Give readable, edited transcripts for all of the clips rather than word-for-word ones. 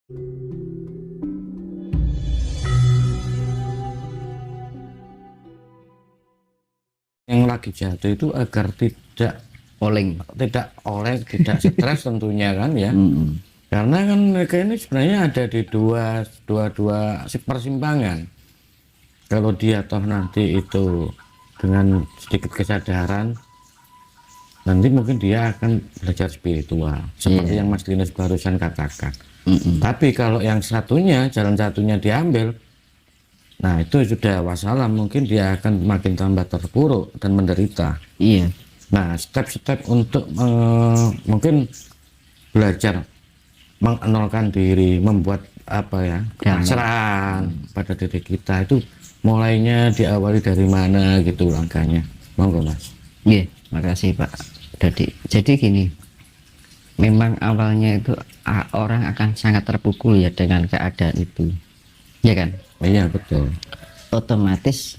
Yang lagi jatuh itu agar tidak oleng, tidak stres tentunya kan ya. Karena kan mereka ini sebenarnya ada di dua persimpangan. Kalau dia toh nanti itu dengan sedikit kesadaran, nanti mungkin dia akan belajar spiritual seperti yang Mas Linus barusan katakan. Tapi kalau yang satunya, jalan satunya diambil, nah itu sudah wassalam, mungkin dia akan makin tambah terpuruk dan menderita. Iya. Nah, step-step untuk mungkin belajar mengenalkan diri, membuat apa ya, keserahan pada diri kita itu mulainya diawali dari mana gitu langkahnya. Monggo Mas. Iya, makasih Pak Dodi. Jadi gini, memang awalnya itu orang akan sangat terpukul ya dengan keadaan itu, ya kan? Iya betul. Otomatis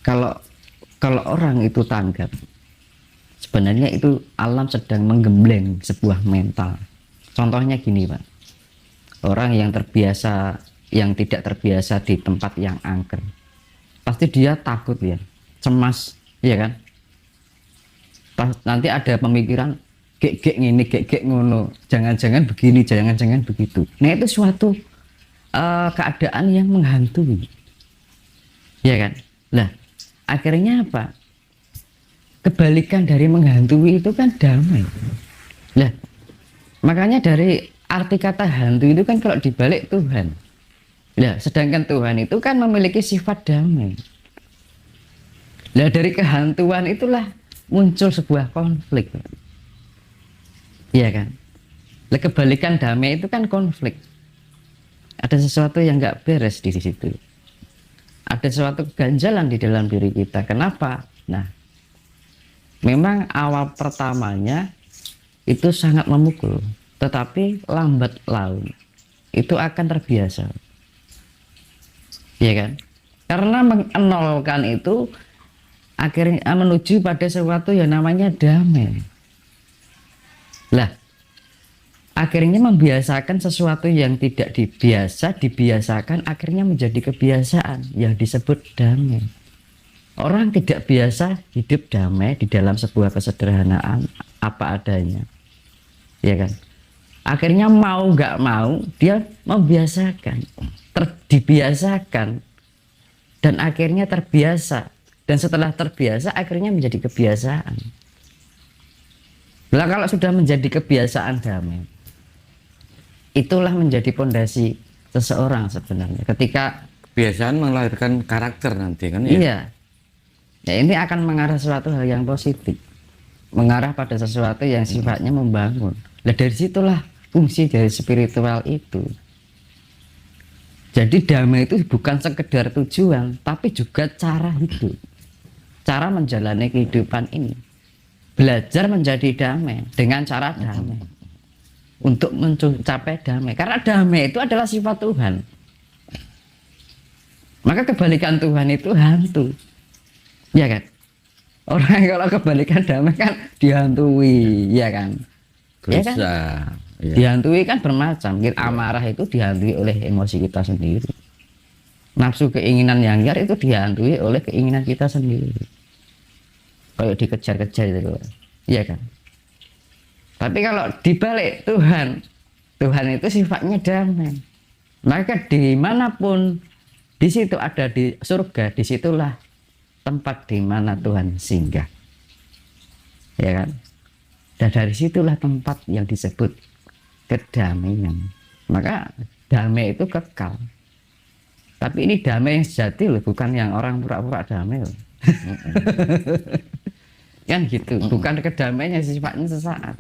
kalau orang itu tanggap, sebenarnya itu alam sedang menggembleng sebuah mental. Contohnya gini Pak, orang yang tidak terbiasa di tempat yang angker, pasti dia takut ya, cemas, ya kan? Nanti ada pemikiran gek ngini, gek ngono, jangan-jangan begini, jangan-jangan begitu. Nah itu suatu keadaan yang menghantui, ya kan? Nah akhirnya apa? Kebalikan dari menghantui itu kan damai. Nah makanya dari arti kata hantu itu kan kalau dibalik Tuhan. Nah sedangkan Tuhan itu kan memiliki sifat damai. Nah dari kehantuan itulah muncul sebuah konflik, iya kan? Nah, kebalikan damai itu kan konflik. Ada sesuatu yang nggak beres di situ. Ada suatu keganjalan di dalam diri kita. Kenapa? Nah, memang awal pertamanya itu sangat memukul, tetapi lambat laun itu akan terbiasa, ya kan? Karena mengenolkan itu akhirnya menuju pada sesuatu yang namanya damai. Lah, akhirnya membiasakan sesuatu yang tidak dibiasakan akhirnya menjadi kebiasaan yang disebut damai. Orang tidak biasa hidup damai di dalam sebuah kesederhanaan apa adanya, ya kan? Akhirnya mau nggak mau dia membiasakan, dibiasakan, dan akhirnya terbiasa, dan setelah terbiasa akhirnya menjadi kebiasaan. Nah kalau sudah menjadi kebiasaan damai, itulah menjadi pondasi seseorang sebenarnya. Ketika Kebiasaan melahirkan karakter nanti kan ya. iya, ya ini akan mengarah suatu hal yang positif, mengarah pada sesuatu yang sifatnya membangun. Nah dari situlah fungsi dari spiritual itu. Jadi damai itu bukan sekedar tujuan, tapi juga cara hidup, cara menjalani kehidupan ini. Belajar menjadi damai dengan cara damai, untuk mencapai damai. Karena damai itu adalah sifat Tuhan. Maka kebalikan Tuhan itu hantu, ya kan? Orang kalau kebalikan damai kan dihantui, ya kan? Ya kan? Ya. Dihantui kan bermacam. Amarah itu dihantui oleh emosi kita sendiri. Nafsu keinginan yang liar itu dihantui oleh keinginan kita sendiri. Kayak dikejar-kejar itu, ya kan? Tapi kalau dibalik Tuhan itu sifatnya damai. Maka dimanapun, di situ ada di surga, disitulah tempat di mana Tuhan singgah, ya kan? Dan dari situlah tempat yang disebut kedamaian. Maka damai itu kekal. Tapi ini damai yang sejati loh, bukan yang orang pura-pura damai loh. Kan gitu, bukan kedamaian yang sifatnya sesaat,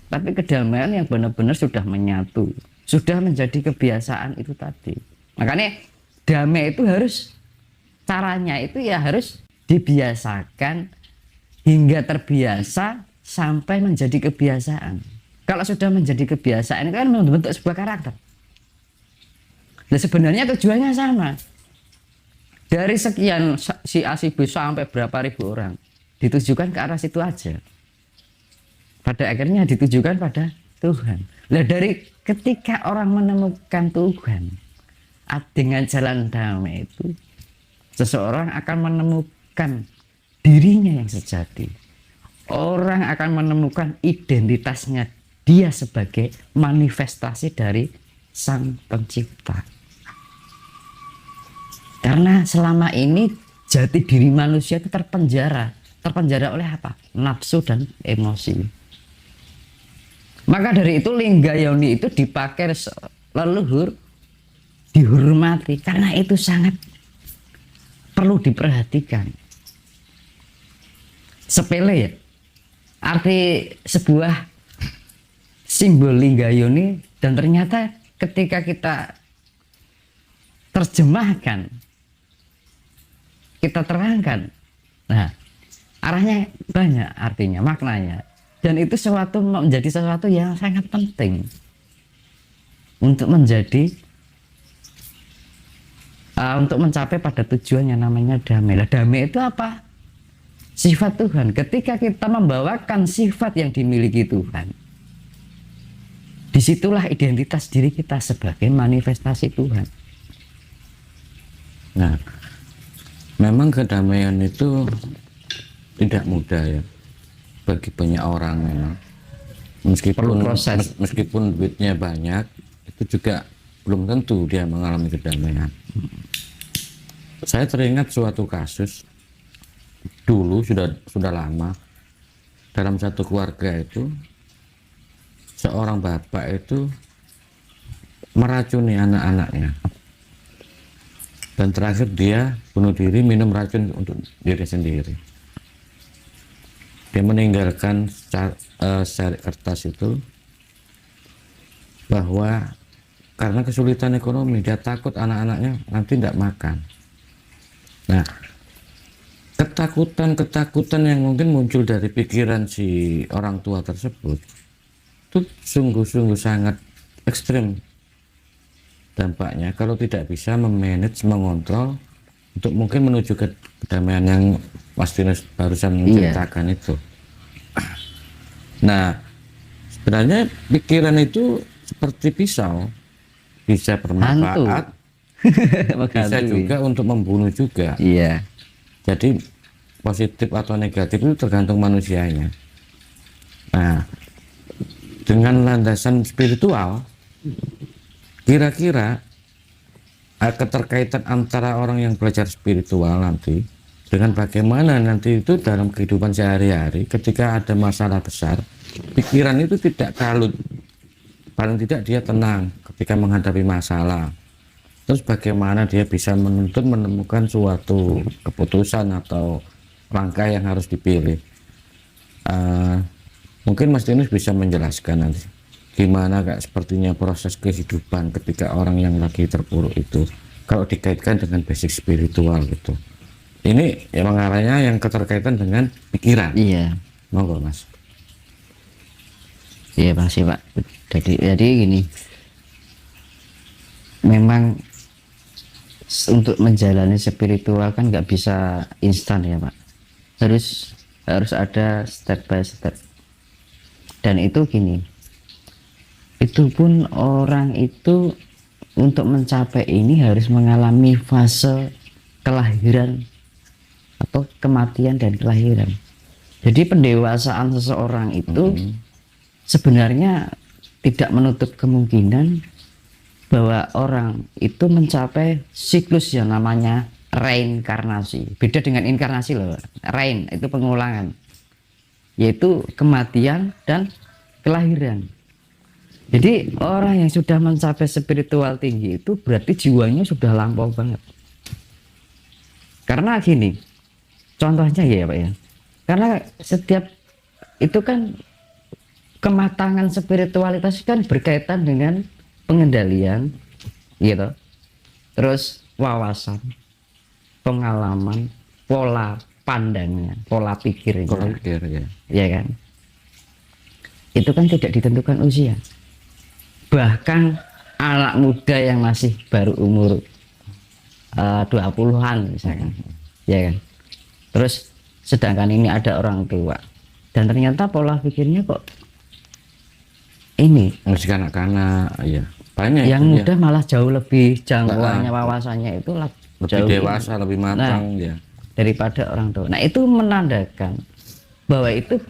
tapi kedamaian yang benar-benar sudah menyatu, sudah menjadi kebiasaan itu tadi. Makanya damai itu harus, caranya itu ya harus dibiasakan hingga terbiasa sampai menjadi kebiasaan. Kalau sudah menjadi kebiasaan itu kan membentuk sebuah karakter. Nah sebenarnya tujuannya sama. Dari sekian si A si B sampai berapa ribu orang, ditujukan ke arah situ aja. Pada akhirnya ditujukan pada Tuhan. Lah dari ketika orang menemukan Tuhan dengan jalan damai itu, seseorang akan menemukan dirinya yang sejati. Orang akan menemukan identitasnya dia sebagai manifestasi dari Sang Pencipta. Karena selama ini jati diri manusia itu terpenjara. Terpenjara oleh apa? Nafsu dan emosi. Maka dari itu lingga yoni itu dipakai leluhur, dihormati, karena itu sangat perlu diperhatikan. Sepele ya, arti sebuah simbol lingga yoni, dan ternyata ketika kita terjemahkan, kita terangkan, nah arahnya banyak, artinya, maknanya, dan itu menjadi sesuatu yang sangat penting untuk menjadi untuk mencapai pada tujuan yang namanya damai. Lah, damai itu apa? Sifat Tuhan. Ketika kita membawakan sifat yang dimiliki Tuhan, disitulah identitas diri kita sebagai manifestasi Tuhan. Nah, memang kedamaian itu tidak mudah ya bagi banyak orang memang. Meskipun duitnya banyak, itu juga belum tentu dia mengalami kedamaian. Saya teringat suatu kasus dulu, sudah lama, dalam satu keluarga itu seorang bapak itu meracuni anak-anaknya, dan terakhir dia bunuh diri minum racun untuk diri sendiri. Dia meninggalkan syarik kertas itu bahwa karena kesulitan ekonomi dia takut anak-anaknya nanti tidak makan. Nah, ketakutan yang mungkin muncul dari pikiran si orang tua tersebut itu sungguh-sungguh sangat ekstrim dampaknya kalau tidak bisa memanage, mengontrol untuk mungkin menuju ke kedamaian yang Mas Dinas barusan menceritakan itu. Nah, sebenarnya pikiran itu seperti pisau, bisa bermanfaat, bisa juga untuk membunuh juga. Iya. Jadi positif atau negatif itu tergantung manusianya. Nah, dengan landasan spiritual, kira-kira keterkaitan antara orang yang belajar spiritual nanti dengan bagaimana nanti itu dalam kehidupan sehari-hari ketika ada masalah besar, pikiran itu tidak kalut, paling tidak dia tenang ketika menghadapi masalah. Terus bagaimana dia bisa menemukan suatu keputusan atau langkah yang harus dipilih. Mungkin Mas Dinus bisa menjelaskan nanti gimana sepertinya proses kehidupan ketika orang yang lagi terpuruk itu kalau dikaitkan dengan basic spiritual gitu. Ini emang arahnya yang keterkaitan dengan pikiran. Iya. Monggo Mas. Iya pasti Pak. Jadi gini, memang untuk menjalani spiritual kan nggak bisa instan ya Pak, harus ada step by step. Dan itu gini, itu pun orang itu untuk mencapai ini harus mengalami fase kelahiran atau kematian dan kelahiran. Jadi pendewasaan seseorang itu sebenarnya tidak menutup kemungkinan bahwa orang itu mencapai siklus yang namanya reinkarnasi. Beda dengan inkarnasi loh. Rein itu pengulangan, yaitu kematian dan kelahiran. Jadi orang yang sudah mencapai spiritual tinggi itu berarti jiwanya sudah lampau banget. Karena gini, contohnya ya Pak ya, karena setiap itu kan kematangan spiritualitas kan berkaitan dengan pengendalian gitu, terus wawasan, pengalaman, pola pandangnya, pola pikirnya, ya kan, itu kan tidak ditentukan usia. Bahkan anak muda yang masih baru umur 20-an misalkan, ya kan, terus sedangkan ini ada orang tua dan ternyata pola pikirnya kok ini masih kanak-kanak ya banyak yang itu, muda malah jauh lebih jangkauannya wawasannya itu lebih jauh dewasa lebih matang ya. daripada orang tua. Nah itu menandakan bahwa itu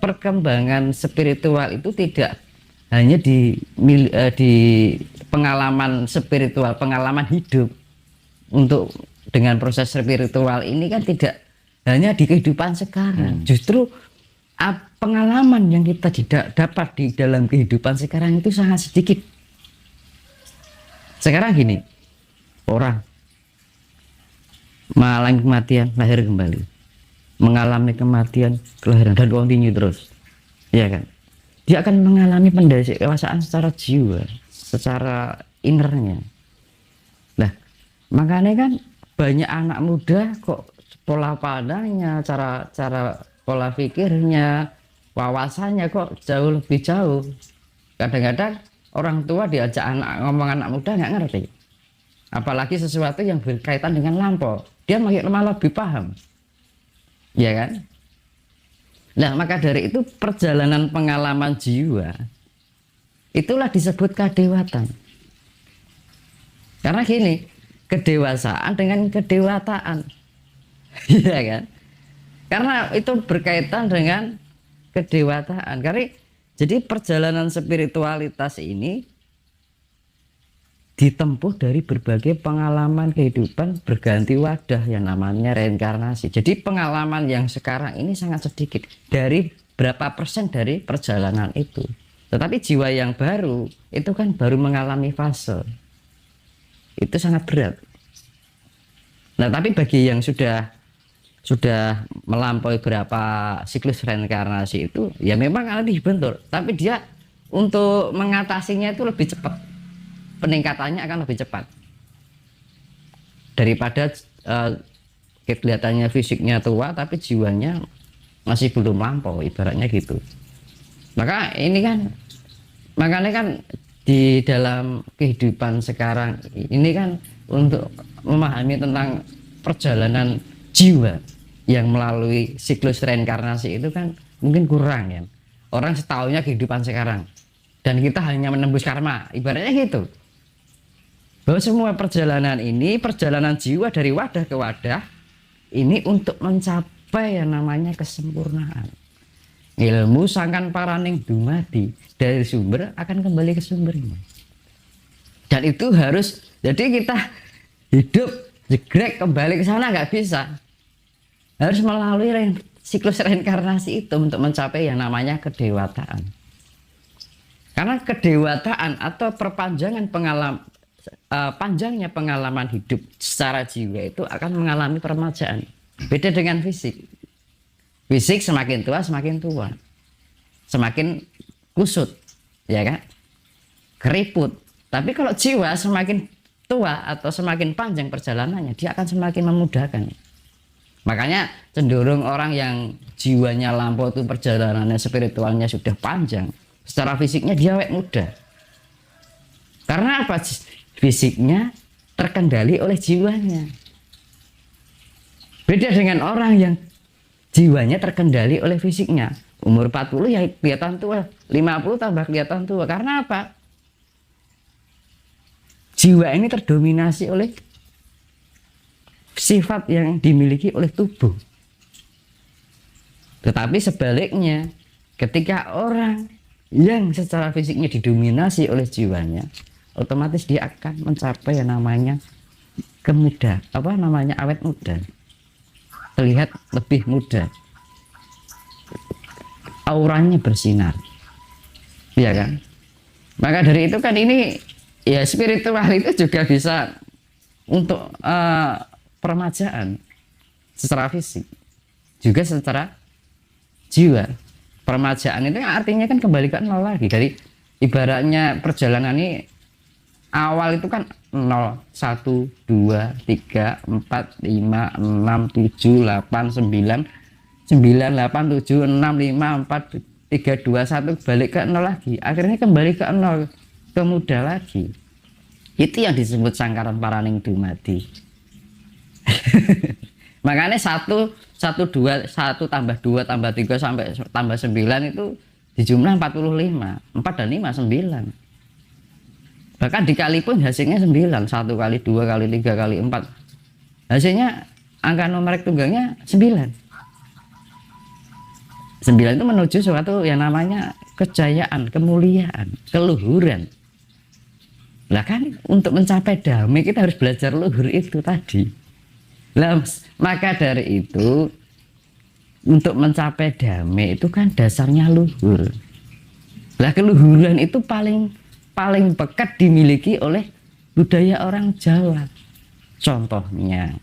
perkembangan spiritual itu tidak hanya di pengalaman spiritual, pengalaman hidup. Untuk dengan proses spiritual ini kan tidak hanya di kehidupan sekarang, justru pengalaman yang kita tidak dapat di dalam kehidupan sekarang itu sangat sedikit. Sekarang gini, orang mengalami kematian, lahir kembali, mengalami kematian, kelahiran, dan continue terus, ya kan? Dia akan mengalami pendewasaan secara jiwa, secara innernya. Nah, makanya kan banyak anak muda kok pola pandangnya, cara pola pikirnya, wawasannya kok jauh lebih jauh. Kadang-kadang orang tua diajak ngomong anak muda nggak ngerti. Apalagi sesuatu yang berkaitan dengan lampau, dia malah lebih paham. Ya kan? Nah, maka dari itu perjalanan pengalaman jiwa itulah disebut kadewatan. Karena gini, kedewasaan dengan kedewataan, iya kan? Karena itu berkaitan dengan kedewataan. Jadi perjalanan spiritualitas ini ditempuh dari berbagai pengalaman kehidupan berganti wadah yang namanya reinkarnasi. Jadi pengalaman yang sekarang ini sangat sedikit dari berapa persen dari perjalanan itu. Tetapi jiwa yang baru itu kan baru mengalami fase. Itu sangat berat. Nah, tapi bagi yang sudah melampaui berapa siklus reinkarnasi itu, ya memang akan dibentur. Tapi dia untuk mengatasinya itu lebih cepat. Peningkatannya akan lebih cepat daripada kelihatannya fisiknya tua, tapi jiwanya masih belum lampau, ibaratnya gitu. Makanya kan di dalam kehidupan sekarang ini kan untuk memahami tentang perjalanan jiwa yang melalui siklus reinkarnasi itu kan mungkin kurang ya. Orang setahunya kehidupan sekarang dan kita hanya menembus karma, ibaratnya gitu. Bahwa semua perjalanan ini perjalanan jiwa dari wadah ke wadah ini untuk mencapai yang namanya kesempurnaan. Ilmu sangkan paraning dumadi, dari sumber akan kembali ke sumbernya. Dan itu harus, jadi kita hidup jegrek kembali ke sana nggak bisa. Harus melalui siklus reinkarnasi itu untuk mencapai yang namanya kedewataan. Karena kedewataan atau perpanjangan panjangnya pengalaman hidup secara jiwa itu akan mengalami peremajaan. Beda dengan fisik. Fisik semakin tua, semakin kusut, ya kan? Keriput. Tapi kalau jiwa semakin tua atau semakin panjang perjalanannya, dia akan semakin memudahkan. Makanya cenderung orang yang jiwanya lampau itu perjalanannya spiritualnya sudah panjang, secara fisiknya dia awet muda. Karena apa? Fisiknya terkendali oleh jiwanya. Beda dengan orang yang jiwanya terkendali oleh fisiknya. Umur 40 ya kelihatan tua, 50 tambah kelihatan tua. Karena apa? Jiwa ini terdominasi oleh sifat yang dimiliki oleh tubuh. Tetapi sebaliknya, ketika orang yang secara fisiknya didominasi oleh jiwanya, otomatis dia akan mencapai yang namanya awet muda. Terlihat lebih muda, auranya bersinar, ya kan? Maka dari itu kan ini ya spiritual itu juga bisa untuk peremajaan secara fisik, juga secara jiwa. Peremajaan itu artinya kan kembali ke nol lagi. Dari ibaratnya perjalanan ini awal itu kan 0, 1, 2, 3, 4, 5, 6, 7, 8, 9, 8, 7, 6, 5, 4, 3, 2, 1 balik ke 0 lagi. Akhirnya kembali ke 0, ke muda lagi. Itu yang disebut sangkaran paraning dumadi. Makanya 1 tambah 2 tambah 3 sampai tambah 9 itu dijumlah 45, 4 dan 5 9. Bahkan dikali pun hasilnya 9, 1 kali 2 kali 3 kali 4, hasilnya angka numerik tunggalnya 9. 9 itu menuju suatu yang namanya kejayaan, kemuliaan, keluhuran. Lah kan untuk mencapai damai kita harus belajar luhur itu tadi. Lah maka dari itu untuk mencapai damai itu kan dasarnya luhur. Lah keluhuran itu paling pekat dimiliki oleh budaya orang Jawa. Contohnya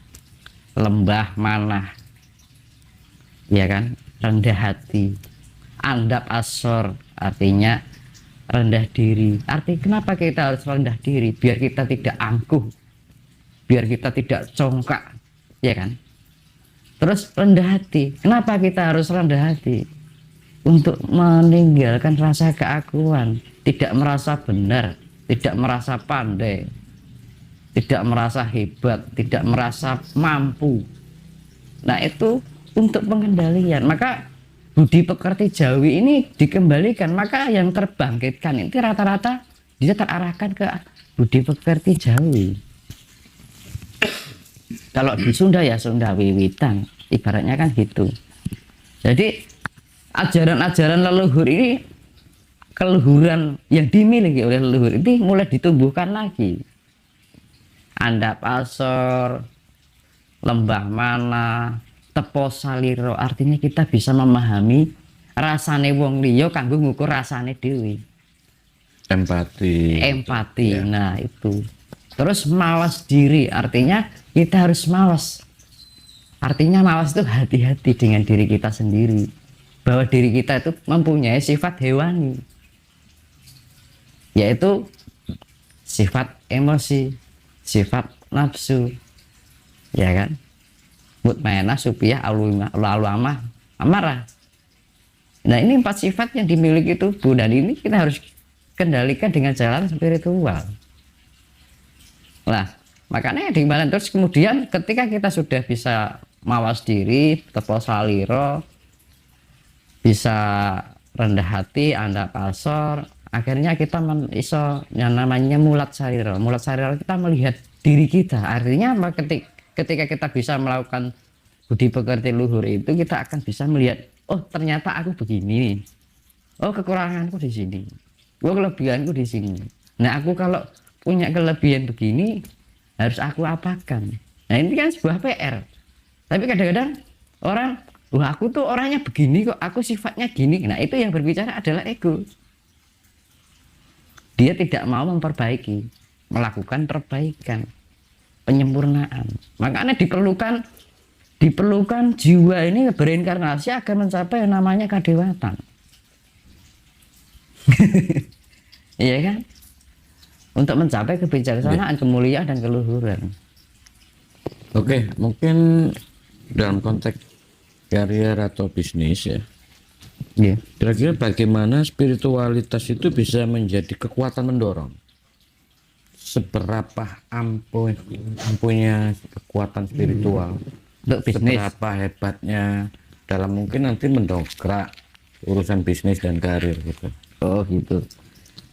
lembah manah, ya kan, rendah hati, andap asor, artinya rendah diri. Artinya kenapa kita harus rendah diri? Biar kita tidak angkuh, biar kita tidak congkak, ya kan. Terus rendah hati, kenapa kita harus rendah hati? Untuk meninggalkan rasa keakuan, tidak merasa benar, tidak merasa pandai, tidak merasa hebat, tidak merasa mampu. Nah itu untuk pengendalian. Maka budi pekerti Jawi ini dikembalikan, maka yang terbangkitkan itu rata-rata dia terarahkan ke budi pekerti Jawi. Kalau di Sunda ya Sunda Wiwitan, ibaratnya kan gitu. Jadi ajaran-ajaran leluhur ini, keluhuran yang dimiliki oleh leluhur ini mulai ditumbuhkan lagi. Andap asor, lembah mana, tepo saliro, artinya kita bisa memahami rasane wong liya kanggo ngukur rasane dhewe. Empati. Ya. Nah, itu. Terus mawas diri, artinya kita harus mawas. Artinya mawas itu hati-hati dengan diri kita sendiri. Bahwa diri kita itu mempunyai sifat hewani. Yaitu sifat emosi, sifat nafsu. Ya kan? Mutmainah, supiyah, aluamah, amarah. Nah, ini 4 sifat yang dimiliki tubuh, dan ini kita harus kendalikan dengan jalan spiritual. Nah, makanya dimana terus kemudian ketika kita sudah bisa mawas diri, tepo saliro, bisa rendah hati, andap asor, akhirnya kita iso yang namanya mulat sariro. Mulat sariro kita melihat diri kita. Artinya ketika kita bisa melakukan budi pekerti luhur itu, kita akan bisa melihat, oh ternyata aku begini, oh kekuranganku di sini, oh kelebihanku di sini. Nah aku kalau punya kelebihan begini harus aku apakan. Nah ini kan sebuah PR. Tapi kadang-kadang orang, wah aku tuh orangnya begini kok, aku sifatnya gini. Nah itu yang berbicara adalah ego. Dia tidak mau memperbaiki, melakukan perbaikan, penyempurnaan. Makanya diperlukan jiwa ini berinkarnasi agar mencapai yang namanya kadewatan. Iya kan? Untuk mencapai kebijaksanaan, kemuliaan dan keluhuran. Oke, mungkin dalam konteks karier atau bisnis ya. Yeah. Kira-kira bagaimana spiritualitas itu bisa menjadi kekuatan mendorong? Seberapa ampunya kekuatan spiritual? Untuk bisnis. Seberapa hebatnya dalam mungkin nanti mendongkrak urusan bisnis dan karir gitu. Oh gitu.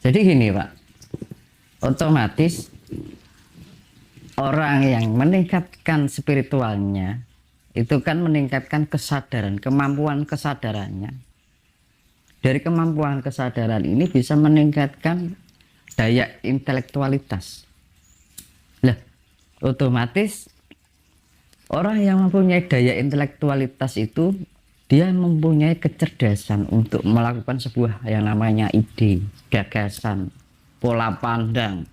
Jadi gini Pak, otomatis orang yang meningkatkan spiritualnya itu kan meningkatkan kesadaran, kemampuan kesadarannya. Dari kemampuan kesadaran ini bisa meningkatkan daya intelektualitas. Lah, otomatis orang yang mempunyai daya intelektualitas itu dia mempunyai kecerdasan untuk melakukan sebuah yang namanya ide, gagasan, pola pandang,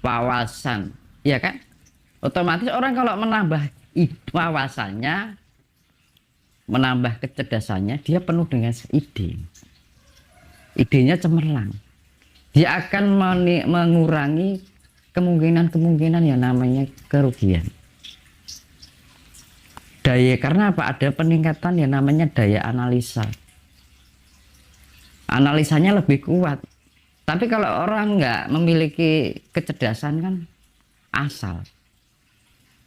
wawasan, ya kan? Otomatis orang kalau menambah wawasannya, menambah kecerdasannya, dia penuh dengan ide. Idenya cemerlang. Dia akan mengurangi kemungkinan-kemungkinan yang namanya kerugian. Karena apa? Ada peningkatan yang namanya daya analisa. Analisanya lebih kuat. Tapi kalau orang nggak memiliki kecerdasan kan asal.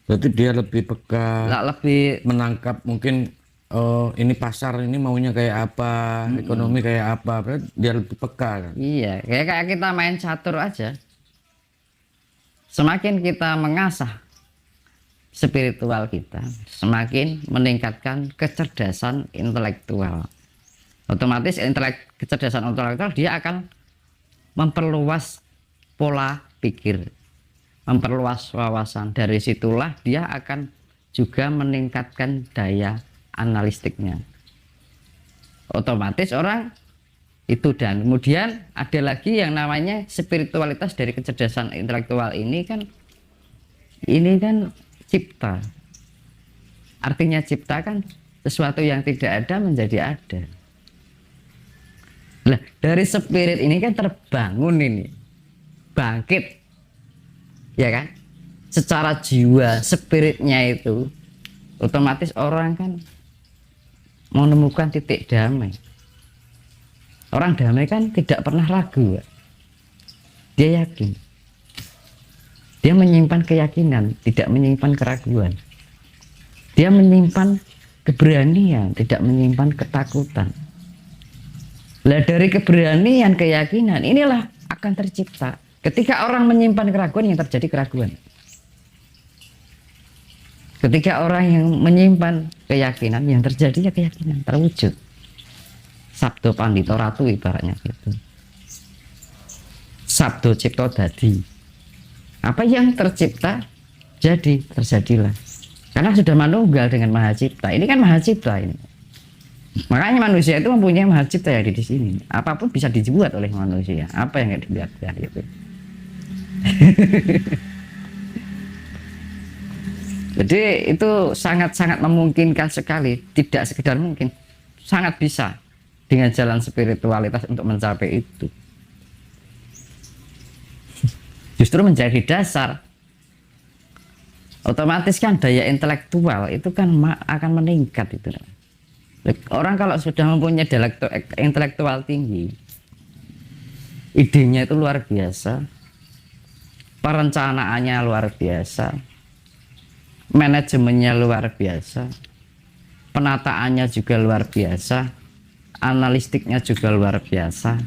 Berarti dia lebih peka, Nggak lebih menangkap mungkin oh ini pasar ini maunya kayak apa, ekonomi kayak apa, berarti dia lebih peka kan. Iya, kayak kita main catur aja. Semakin kita mengasah spiritual kita, semakin meningkatkan kecerdasan intelektual. Otomatis kecerdasan intelektual dia akan memperluas pola pikir, memperluas wawasan. Dari situlah dia akan juga meningkatkan daya analistiknya. Otomatis orang itu, dan kemudian ada lagi yang namanya spiritualitas dari kecerdasan intelektual ini kan cipta. Artinya cipta kan sesuatu yang tidak ada menjadi ada. Nah, dari spirit ini kan terbangun ini, bangkit, ya kan? Secara jiwa, spiritnya itu, otomatis orang kan menemukan titik damai. Orang damai kan tidak pernah ragu, dia yakin, dia menyimpan keyakinan, tidak menyimpan keraguan, dia menyimpan keberanian, tidak menyimpan ketakutan. Lah dari keberanian, keyakinan inilah akan tercipta. Ketika orang menyimpan keraguan, yang terjadi keraguan. Ketika orang yang menyimpan keyakinan, yang terjadi ya keyakinan, terwujud. Sabdo Pandito Ratu ibaratnya gitu. Sabdo Cipto Dadi. Apa yang tercipta jadi, terjadilah. Karena sudah manunggal dengan Maha Cipta. Ini kan Maha Cipta ini. Makanya manusia itu mempunyai Maha Cipta yang ada di sini. Apapun bisa dibuat oleh manusia. Apa yang nggak dilihat ya gitu. Jadi itu sangat-sangat memungkinkan sekali, tidak sekedar mungkin, sangat bisa dengan jalan spiritualitas untuk mencapai itu. Justru menjadi dasar. Otomatis kan daya intelektual itu kan akan meningkat itu. Orang kalau sudah mempunyai intelektual tinggi, idenya itu luar biasa, perencanaannya luar biasa, manajemennya luar biasa, penataannya juga luar biasa, analistiknya juga luar biasa.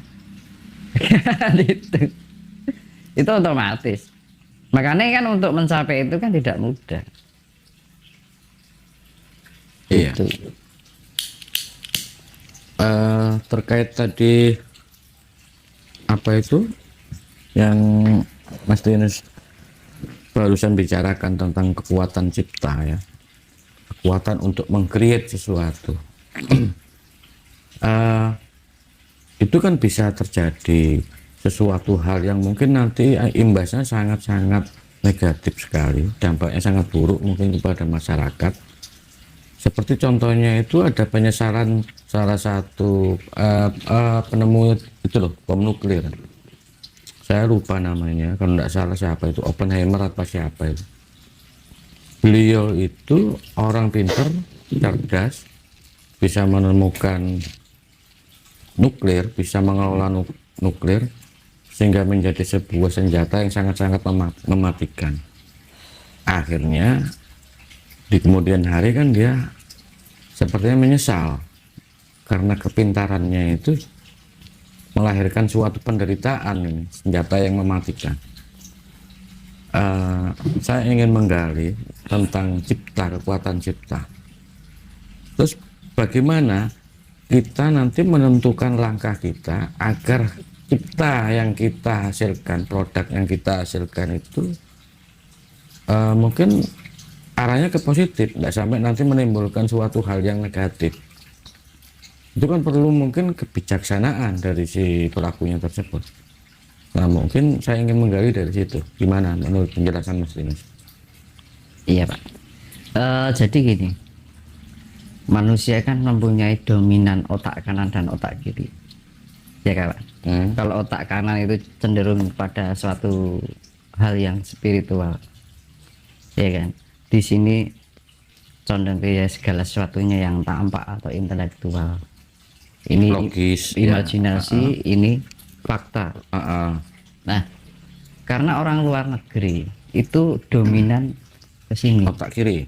Itu otomatis. Makanya kan untuk mencapai itu kan tidak mudah. Iya. Gitu. Terkait tadi apa itu yang Mas Dinus barusan bicarakan tentang kekuatan cipta ya, kekuatan untuk meng-create sesuatu. Itu kan bisa terjadi sesuatu hal yang mungkin nanti imbasnya sangat-sangat negatif sekali, dampaknya sangat buruk mungkin kepada masyarakat. Seperti contohnya itu ada penyesalan salah satu penemu itu loh, bom nuklir. Saya lupa namanya, kalau tidak salah siapa itu, Oppenheimer apa siapa itu. Beliau itu orang pinter, cerdas, bisa menemukan nuklir, bisa mengelola nuklir, sehingga menjadi sebuah senjata yang sangat-sangat mematikan. Akhirnya di kemudian hari kan dia sepertinya menyesal karena kepintarannya itu melahirkan suatu penderitaan ini, senjata yang mematikan. Saya ingin menggali tentang cipta, kekuatan cipta. Terus bagaimana kita nanti menentukan langkah kita agar cipta yang kita hasilkan, produk yang kita hasilkan itu mungkin arahnya ke positif, tidak sampai nanti menimbulkan suatu hal yang negatif. Itu kan perlu mungkin kebijaksanaan dari si pelakunya tersebut. Nah mungkin saya ingin menggali dari situ, gimana menurut penjelasan Mas Dimas? Iya Pak. Jadi gini, manusia kan mempunyai dominan otak kanan dan otak kiri, ya kan Pak? Kalau otak kanan itu cenderung pada suatu hal yang spiritual, ya kan? Di sini condong ke segala sesuatunya yang tampak atau intelektual. Ini logis, imajinasi, ini fakta. Nah, karena orang luar negeri itu dominan ke sini. Otak kiri.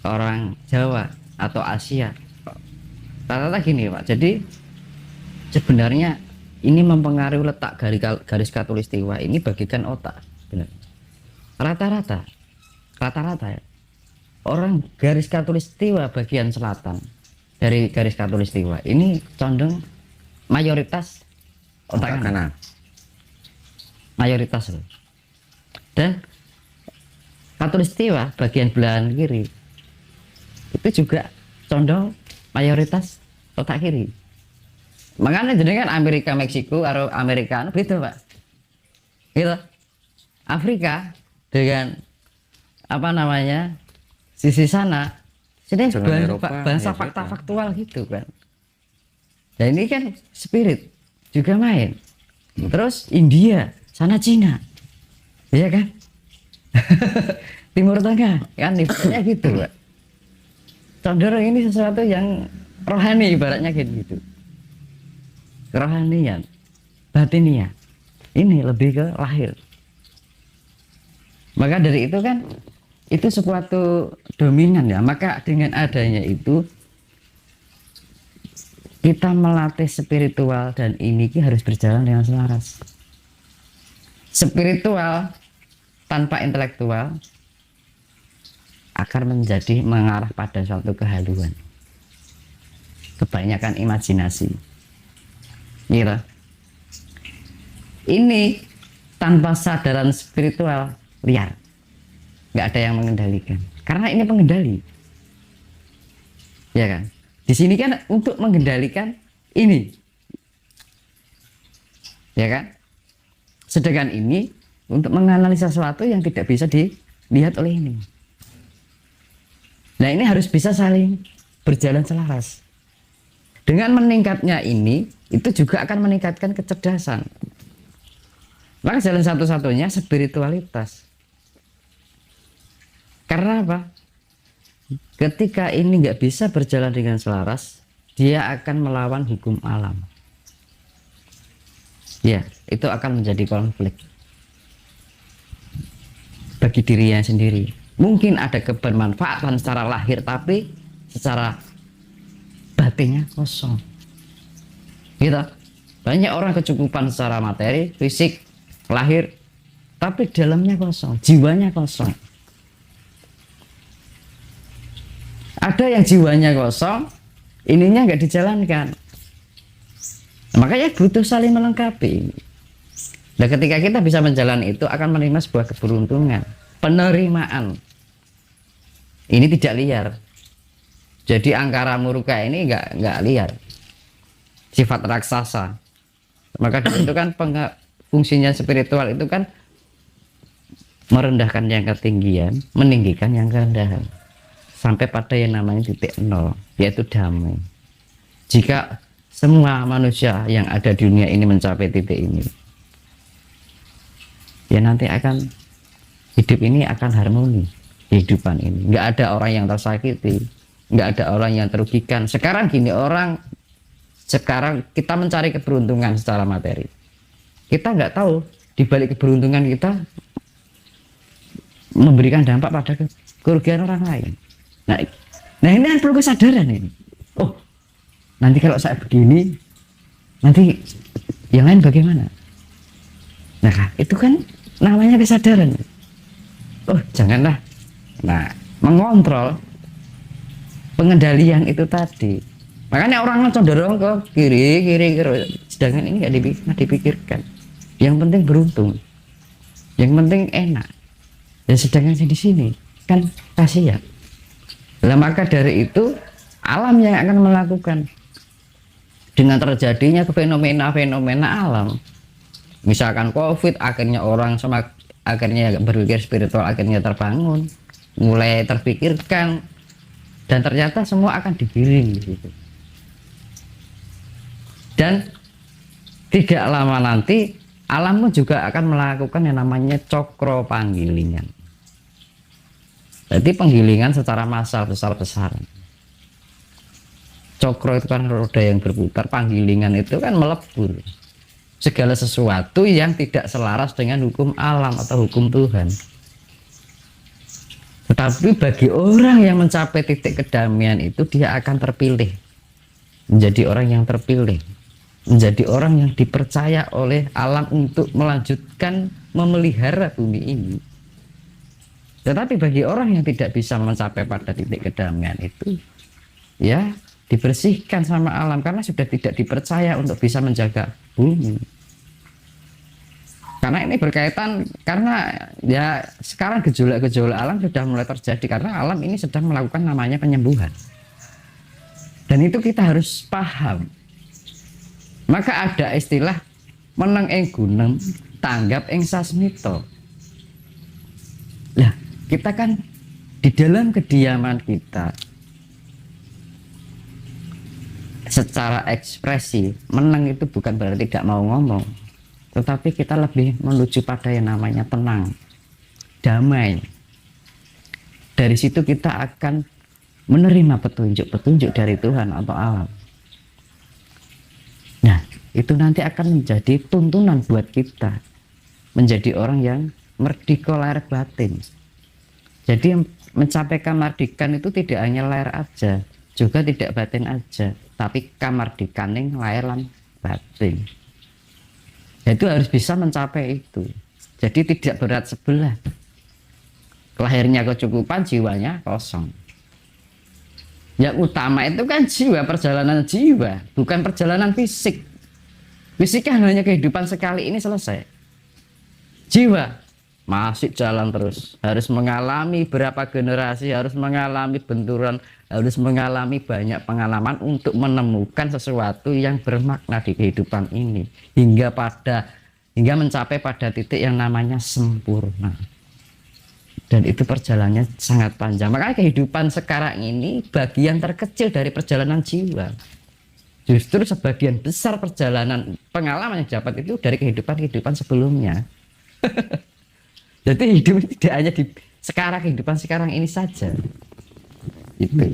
Orang Jawa atau Asia. Rata-rata gini Pak, jadi sebenarnya ini mempengaruhi letak garis khatulistiwa ini bagikan otak. Benar. Rata-rata ya, orang garis khatulistiwa bagian selatan dari garis khatulistiwa ini condong mayoritas otak kanan. Mayoritas loh. Dan khatulistiwa bagian belahan kiri itu juga condong mayoritas otak kiri. Makanya jadi kan Amerika Meksiko atau Amerika beda Pak, gitu. Afrika dengan apa namanya sisi sana sini bahasa fakta faktual gitu kan. Dan ini kan spirit juga main. Terus India sana Cina, iya kan. Timur Tengah kan ibaratnya gitu Pak. Condong ini sesuatu yang rohani ibaratnya gitu. Kerohanian, batiniah, ini lebih ke lahir. Maka dari itu kan itu suatu dominan ya. Maka dengan adanya itu kita melatih spiritual dan ini harus berjalan dengan selaras. Spiritual tanpa intelektual akan menjadi mengarah pada suatu kehaluan, kebanyakan imajinasi. Gitu. Ini tanpa sadaran spiritual liar, nggak ada yang mengendalikan karena ini pengendali, ya kan. Di sini kan untuk mengendalikan ini, ya kan. Sedangkan ini untuk menganalisa sesuatu yang tidak bisa dilihat oleh ini. Nah ini harus bisa saling berjalan selaras. Dengan meningkatnya ini, itu juga akan meningkatkan kecerdasan. Maka jalan satu-satunya spiritualitas. Karena apa? Ketika ini nggak bisa berjalan dengan selaras, dia akan melawan hukum alam. Ya, itu akan menjadi konflik bagi dirinya sendiri. Mungkin ada kebermanfaatan secara lahir, tapi secara batinnya kosong. Gitu. Banyak orang kecukupan secara materi, fisik, lahir, tapi dalamnya kosong, jiwanya kosong. Ada yang jiwanya kosong, ininya nggak dijalankan. Makanya butuh saling melengkapi. Nah, ketika kita bisa menjalani itu akan menerima sebuah keberuntungan, penerimaan. Ini tidak liar. Jadi angkara murka ini nggak liar, sifat raksasa. Maka itu kan fungsinya spiritual itu kan merendahkan yang ketinggian, meninggikan yang kerendahan, sampai pada yang namanya titik nol, yaitu damai. Jika semua manusia yang ada di dunia ini mencapai titik ini, ya nanti akan hidup ini akan harmoni. Kehidupan ini nggak ada orang yang tersakiti, nggak ada orang yang terugikan. Sekarang gini, sekarang kita mencari keberuntungan secara materi, kita nggak tahu di balik keberuntungan kita memberikan dampak pada kerugian orang lain. Nah ini kan perlu kesadaran ini. Oh, nanti kalau saya begini, nanti yang lain bagaimana? Nah itu kan namanya kesadaran. Oh janganlah. Nah mengontrol pengendalian itu tadi. Makanya orang condong ke kiri, sedangkan ini nggak dipikirkan. Yang penting beruntung, yang penting enak. Dan sedangkan di sini kan kasihan. Nah, maka dari itu alam yang akan melakukan dengan terjadinya fenomena-fenomena alam. Misalkan COVID, akhirnya orang akhirnya berpikir spiritual, akhirnya terbangun, mulai terpikirkan, dan ternyata semua akan digiring gitu. Dan tidak lama nanti alam pun juga akan melakukan yang namanya cokro panggilingan. Jadi penggilingan secara massal besar-besaran. Cokro itu kan roda yang berputar, panggilingan itu kan melebur segala sesuatu yang tidak selaras dengan hukum alam atau hukum Tuhan. Tetapi bagi orang yang mencapai titik kedamaian itu, dia akan terpilih menjadi orang yang terpilih, menjadi orang yang dipercaya oleh alam untuk melanjutkan memelihara bumi ini. Tetapi bagi orang yang tidak bisa mencapai pada titik kedamaian itu, ya dibersihkan sama alam karena sudah tidak dipercaya untuk bisa menjaga bumi. Karena ini berkaitan, karena ya sekarang gejolak-gejolak alam sudah mulai terjadi karena alam ini sedang melakukan namanya penyembuhan. Dan itu kita harus paham. Maka ada istilah meneng ing gunem, tanggap ing sasmito. Nah, kita kan di dalam kediaman kita secara ekspresi, meneng itu bukan berarti tidak mau ngomong, tetapi kita lebih menuju pada yang namanya tenang, damai. Dari situ kita akan menerima petunjuk-petunjuk dari Tuhan atau alam. Nah, itu nanti akan menjadi tuntunan buat kita menjadi orang yang merdeka lahir batin. Jadi mencapai kamardikan itu tidak hanya lahir aja, juga tidak batin aja, tapi kamardikan yang lahir lan batin. Itu harus bisa mencapai itu. Jadi tidak berat sebelah. Lahirnya kecukupan, jiwanya kosong. Yang utama itu kan jiwa, perjalanan jiwa, bukan perjalanan fisik. Fisik kan hanya kehidupan sekali ini selesai. Jiwa masih jalan terus, harus mengalami berapa generasi, harus mengalami benturan, harus mengalami banyak pengalaman untuk menemukan sesuatu yang bermakna di kehidupan ini hingga mencapai pada titik yang namanya sempurna. Dan itu perjalanannya sangat panjang. Makanya kehidupan sekarang ini bagian terkecil dari perjalanan jiwa. Justru sebagian besar perjalanan pengalaman yang dapat itu dari kehidupan sebelumnya. Jadi hidup tidak hanya di sekarang, kehidupan sekarang ini saja. Itu.